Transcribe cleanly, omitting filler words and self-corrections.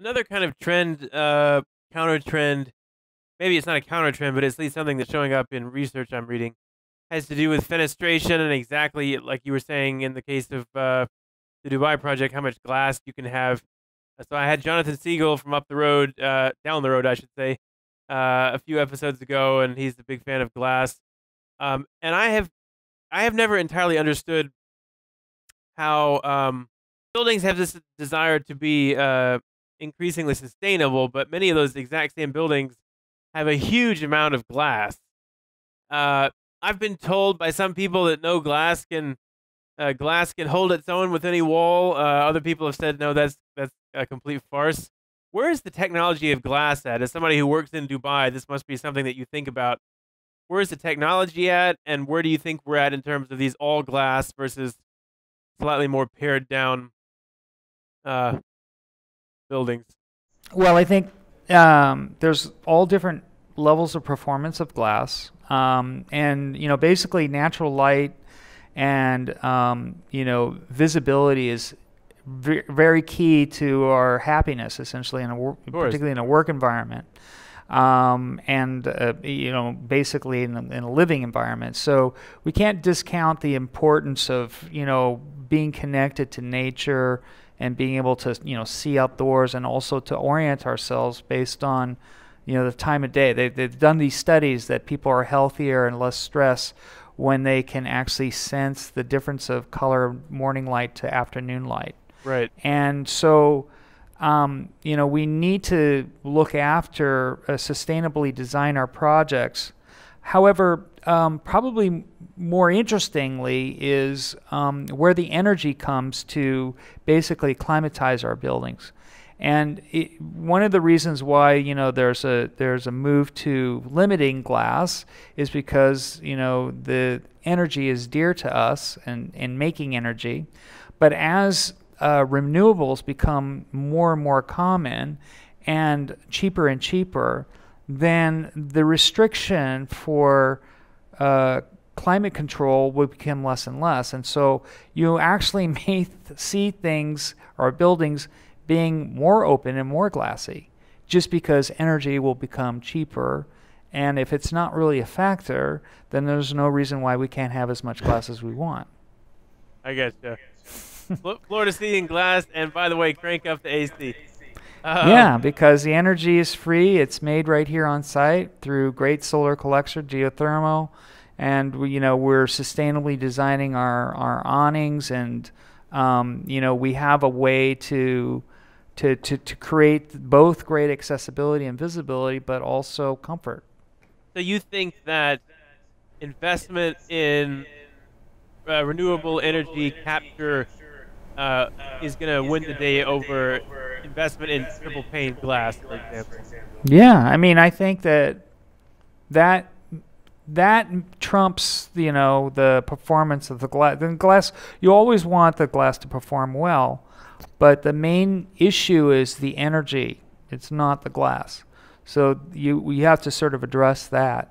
Another kind of trend, counter trend, maybe it's not a counter trend, but it's at least something that's showing up in research I'm reading, has to do with fenestration and exactly like you were saying in the case of the Dubai project, how much glass you can have. So I had Jonathan Siegel from up the road, down the road, I should say, a few episodes ago, and he's a big fan of glass. And I have never entirely understood how buildings have this desire to be increasingly sustainable, but many of those exact same buildings have a huge amount of glass. Uh, I've been told by some people that no glass can hold its own with any wall. Other people have said no, that's a complete farce. Where is the technology of glass at? As somebody who works in Dubai, this must be something that you think about. Where is the technology at, and where do you think we're at in terms of these all glass versus slightly more pared down uh, buildings? Well, I think there's all different levels of performance of glass, and basically natural light and visibility is very key to our happiness, essentially, Of course. particularly in a work environment, and basically in a living environment. So we can't discount the importance of being connected to nature and being able to see outdoors and also to orient ourselves based on the time of day. They've done these studies that people are healthier and less stressed when they can actually sense the difference of color morning light to afternoon light. Right. And so, we need to look after, sustainably design our projects. However, probably more interestingly is where the energy comes to basically climatize our buildings. And one of the reasons why there's a move to limiting glass is because the energy is dear to us and in making energy, but as renewables become more and more common and cheaper, then the restriction for climate control will become less and less. And so you actually may see things or buildings being more open and more glassy just because energy will become cheaper. And if it's not really a factor, then there's no reason why we can't have as much glass as we want. I guess so. Floor to ceiling glass, and by the way, crank up the AC. Yeah, because the energy is free. It's made right here on site through great solar collector, geothermal, and we're sustainably designing our awnings, and we have a way to create both great accessibility and visibility, but also comfort. So you think that investment in renewable energy capture is going to win the day over investment in triple pane glass, for example? Yeah, I mean, I think that trumps the performance of the glass. The glass, you always want the glass to perform well, but the main issue is the energy. It's not the glass. So we have to sort of address that.